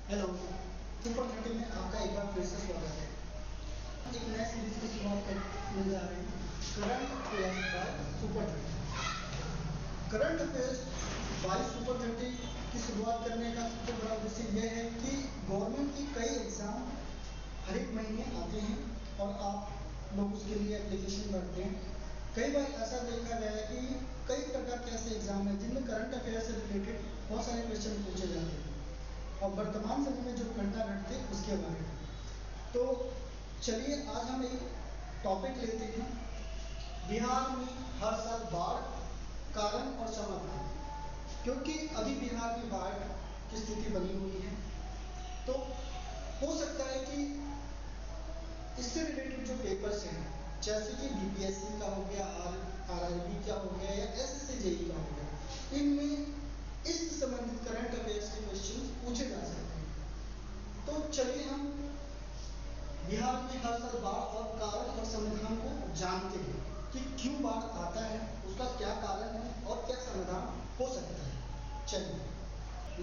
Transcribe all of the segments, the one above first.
Hello, super thirty में आपका एक बार फिर से स्वागत है। एक नए सीरीज की शुरुआत करने जा रहे हैं, current affairs by super thirty. Current affairs by super thirty की शुरुआत करने का सबसे बड़ा उद्देश्य यह है कि गवर्नमेंट की कई एग्जाम हर एक महीने आते हैं और आप लोग उसके लिए एप्लीकेशन भरते हैं। कई बार ऐसा देखा गया है कि कई प्रकार के ऐसे एग्जाम हैं जिनमें करंट अफेयर से रिलेटेड बहुत सारे क्वेश्चन पूछे जाते हैं और वर्तमान समय में जो घटना घटती है उसके बारे में। तो चलिए आज हम एक टॉपिक लेते हैं, बिहार में हर साल बाढ़, कारण और समाधान। क्योंकि अभी बिहार में बाढ़ की स्थिति बनी हुई है, तो हो सकता है कि इससे रिलेटेड जो पेपर्स हैं, जैसे कि बीपीएससी का हो गया, आरआरबी का हो गया या एसएससी जेईई का हो गया, इनमें इस संबंधित करंट अफेयर्स के क्वेश्चन पूछे जा सकते हैं। तो चलिए हम बिहार में हर साल बाढ़ और कारण और समाधान को जानते हैं कि क्यों बाढ़ आता है, उसका क्या कारण है और क्या समाधान हो सकता है। चलिए,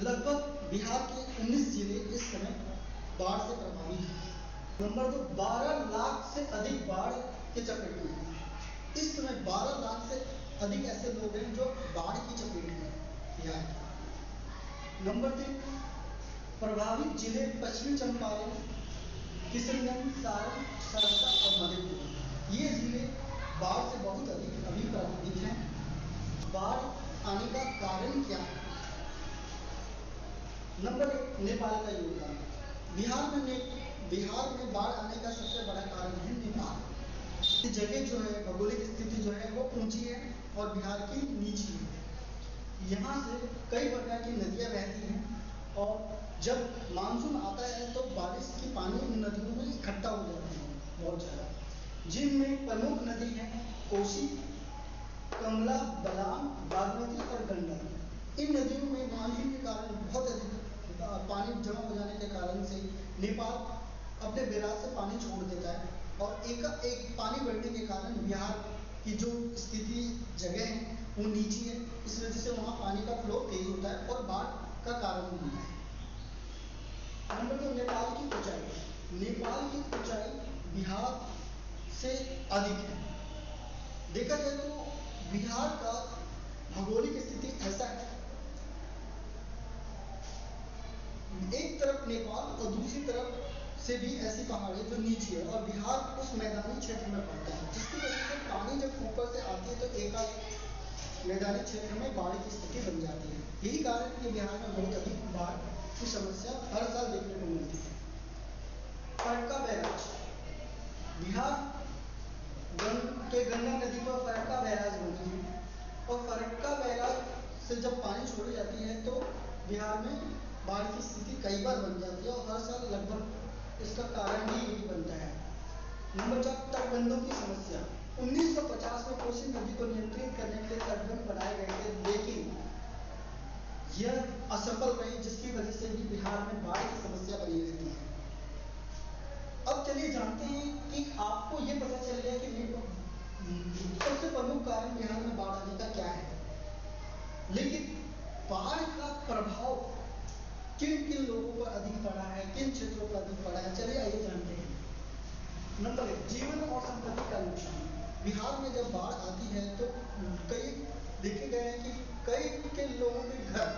लगभग बिहार के 19 जिले इस समय बाढ़ से प्रभावित हैं। नंबर 2, 12 लाख से अधिक बाढ़ के चपेट में हैं। इस समय 12 लाख से अधिक ऐसे लोग हैं जो बाढ़ की चपेट में हैं। नंबर 3, प्रभावित जिले पश्चिमी चंपारण, किशनगंज, सारण, सहरसा और मधेपुरा। ये जिले बाढ़ से बहुत अधिक अभी प्रभावित हैं। बाढ़ आने का कारण क्या है? नंबर 1, नेपाल का योगदान। बिहार में बाढ़ आने का सबसे बड़ा कारण है नेपाल। जगह जो है, भौगोलिक स्थिति जो है वो ऊंची है और बिहार की नीची है। यहाँ से कई प्रकार की नदियाँ बहती हैं और जब मानसून आता है तो बारिश की पानी इन नदियों में इकट्ठा हो जाती है बहुत ज़्यादा, जिनमें प्रमुख नदी है कोसी, कमला, बलान, बागमती और गंडक। इन नदियों में मानसून के कारण बहुत अधिक पानी जमा हो जाने के कारण से नेपाल अपने बैराज से पानी छोड़ देता है और एक पानी बढ़ने के कारण बिहार की जो स्थिति जगह है वो नीची है, इस वजह से वहाँ पानी का फ्लो तेज होता है और बाढ़ का कारण बनता है। नंबर 2, नेपाल की ऊंचाई। नेपाल की ऊंचाई बिहार से अधिक है। देखा जाए तो बिहार का भौगोलिक स्थिति ऐसा है, एक तरफ नेपाल और दूसरी तरफ से भी ऐसी पहाड़ी जो नीचे है और बिहार उस मैदानी क्षेत्र में पड़ता है, जिसकी वजह से पानी जब ऊपर से आती है तो एकाएक मैदानी क्षेत्र में बाढ़ की स्थिति बन जाती है। यही कारण है कि बिहार में बहुत अधिक बाढ़ की समस्या हर साल देखने को मिलती है। फरक्का बैराज। बिहार के गंगा नदी पर फरक्का बैराज बनती है और फरक्का बैराज से जब पानी छोड़ी जाती है तो बिहार में बाढ़ की स्थिति कई बार बन जाती है और हर साल लगभग इसका कारण भी यही बनता है। नंबर 4, तटबंधों की समस्या। 1950 में कोसी नदी को नियंत्रित करने के लिए तटबंध बनाए गए थे, लेकिन यह असफल रही, जिसकी वजह से भी बिहार में बाढ़ की समस्या बनी रहती है। अब चलिए जानते हैं कि आपको ये पता चल गया कि सबसे प्रमुख कारण बिहार में बाढ़ आने का क्या है, लेकिन बाढ़ का प्रभाव किन किन लोगों पर अधिक पड़ा है, किन क्षेत्रों पर अधिक पड़ा है, चलिए आइए जानते हैं। नंबर 1, जीवन और संपत्ति का नुकसान। बिहार में जब बाढ़ आती है तो कई देखे गए हैं कि कई के लोगों के घर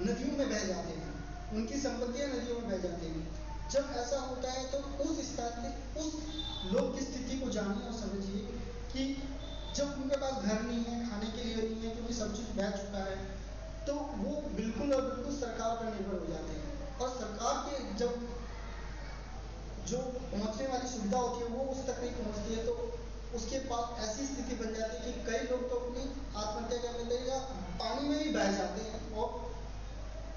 नदियों में बह जाते हैं, उनकी संपत्तियां नदियों में बह जाती हैं। जब ऐसा होता है तो उस स्थान में उस लोग की स्थिति को जानिए और समझिए कि जब उनके पास घर नहीं है, खाने के लिए नहीं है, क्योंकि सब चीज़ बह चुका है, तो वो बिल्कुल और बिल्कुल सरकार पर निर्भर हो जाते हैं और सरकार के जब जो पहुंचने वाली सुविधा होती है वो उस तक नहीं पहुंचती है, तो उसके पास ऐसी स्थिति बन जाती है कि कई लोग तो अपनी आत्महत्या कर लेते हैं या पानी में ही बह जाते हैं और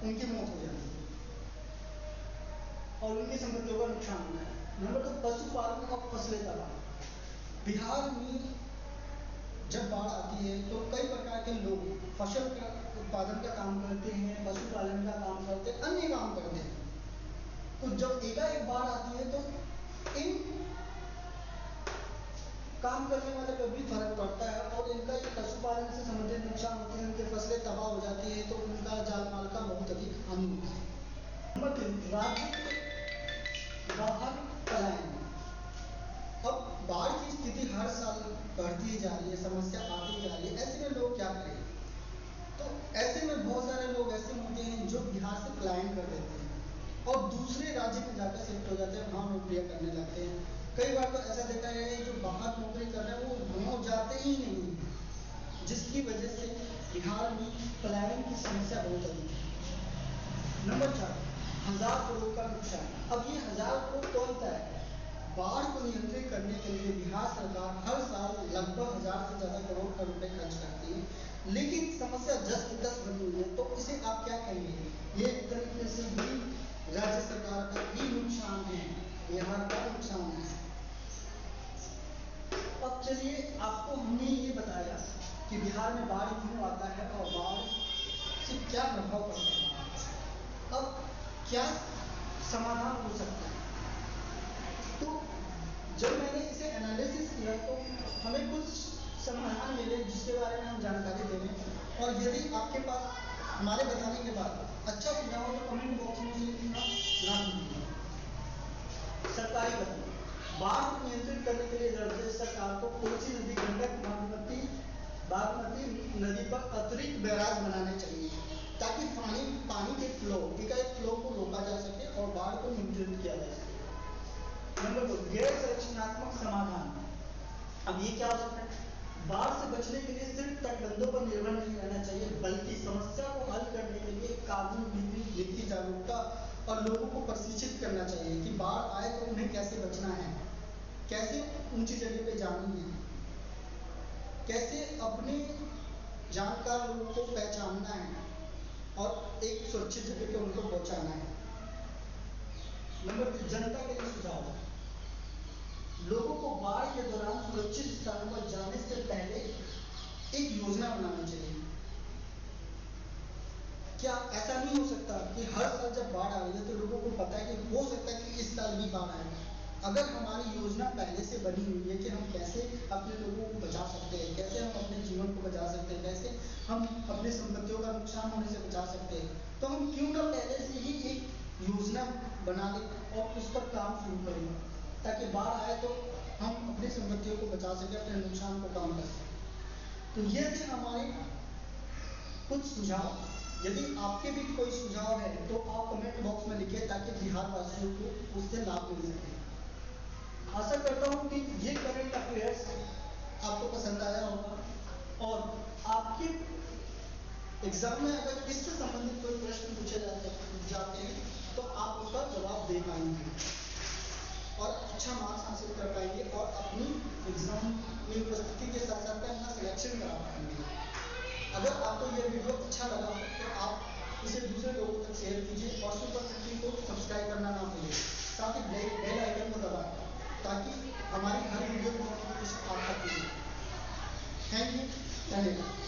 उनकी मौत हो जाती है और उनकी संपत्तियों का नुकसान होता है। नंबर 2, पशुपालन और फसलें तबाह। बिहार में जब बाढ़ आती है तो कई प्रकार के लोग फसल का उत्पादन का काम करते हैं, पशुपालन का काम करते हैं, अन्य काम करते हैं। तो जब एकाएक बाढ़ आती है तो इन काम करने वाले पर भी फर्क पड़ता है और इनका ये पशुपालन से संबंधित नुकसान होते हैं, उनकी फसलें तबाह हो जाती है, तो उनका जान माल का बहुत अधिक हानि होती है। नंबर 3, शिफ्ट हो जाते हैं, वहाँ नौकरियाँ करने लगते हैं। कई बार तो ऐसा देखा गया है जो बाहर नौकरी कर रहे हैं वो गाँव जाते ही नहीं, जिसकी वजह से बिहार में पलायन की समस्या बहुत अधिक है। नंबर 4, 1000 करोड़ का नुकसान। अब ये 1000 करोड़ कौन सा है? बाढ़ को नियंत्रित करने के लिए बिहार सरकार हर साल लगभग 1000 से ज़्यादा करोड़ का रुपए खर्च करती है, लेकिन समस्या 10 की 10 बनी हुई है। तो इसे आप क्या कहेंगे? ये एक तरीके से भी राज्य सरकार का ही नुकसान है, बिहार का नुकसान है। अब चलिए आपको हमने ये बताया कि बिहार में बाढ़ क्यों आता है और बाढ़ से क्या प्रभाव पड़ता है। अब क्या समाधान हो सकता है? तो जब मैंने इसे एनालिसिस किया तो हमें कुछ समाधान मिले जिसके बारे में हम जानकारी देंगे, और यदि आपके पास हमारे बताने के बाद अच्छा सुझाव हो तो कमेंट बॉक्स में मुझे ना भूलिए। सरकारी कदम। बाढ़ को नियंत्रित करने के लिए राज्य सरकार को कोसी नदी, गंडक, बागमती नदी पर अतिरिक्त बैराज बनाने चाहिए ताकि पानी के फ्लो को रोका जा सके और बाढ़ को नियंत्रित किया जा सके। नंबर 2, गैर संरचनात्मक समाधान। अब ये क्या हो सकता है? बाढ़ से बचने के लिए सिर्फ तटबंधों पर निर्भर नहीं रहना चाहिए, बल्कि समस्या को हल करने के लिए कानून, नीति जागरूकता और लोगों को प्रशिक्षित करना चाहिए कि बाढ़ आए तो उन्हें कैसे बचना है, कैसे ऊंची जगह पे जानी है, कैसे अपने जानकार लोगों को पहचानना है और एक सुरक्षित जगह पे उनको पहुंचाना है। नंबर 3, जनता के लिए सुझाव। लोगों को बाढ़ के दौरान सुरक्षित स्थानों पर जाने से पहले एक योजना बनानी चाहिए। क्या ऐसा नहीं हो सकता कि हर साल जब बाढ़ आ रही है तो लोगों को पता है कि हो सकता है कि इस साल भी बाढ़ आएगा? अगर हमारी योजना पहले से बनी हुई है कि हम कैसे अपने लोगों को बचा सकते हैं, कैसे हम अपने जीवन को बचा सकते हैं, कैसे हम अपने संपत्तियों का नुकसान होने से बचा सकते हैं, तो हम क्यों ना पहले से ही एक योजना बना लें और उस पर काम शुरू करें ताकि बाढ़ आए तो हम अपनी संपत्तियों को बचा सकें, अपने नुकसान को कम कर सकें। तो ये थे हमारे कुछ सुझाव। यदि आपके भी कोई सुझाव है तो आप कमेंट बॉक्स में लिखिए ताकि बिहार वासियों को उससे लाभ मिल सके। आशा करता हूँ कि ये करंट अफेयर्स आपको पसंद आया होगा और आपके एग्जाम में अगर इससे संबंधित कोई प्रश्न पूछे जाते हैं तो आप उसका जवाब दे पाएंगे और अच्छा मार्क्स हासिल कर पाएंगे और अपनी एग्जाम में उपस्थिति के साथ साथ अपना सिलेक्शन करा पाएंगे। अगर आपको यह वीडियो अच्छा लगा हो तो आप इसे दूसरे लोगों तक शेयर कीजिए और सुपर शक्ति को सब्सक्राइब करना ना भूलें, साथ ही बेल आइकन को दबाएं ताकि हमारी हर वीडियो की नोटिफिकेशन आप तक मिले। थैंक यू, धन्यवाद।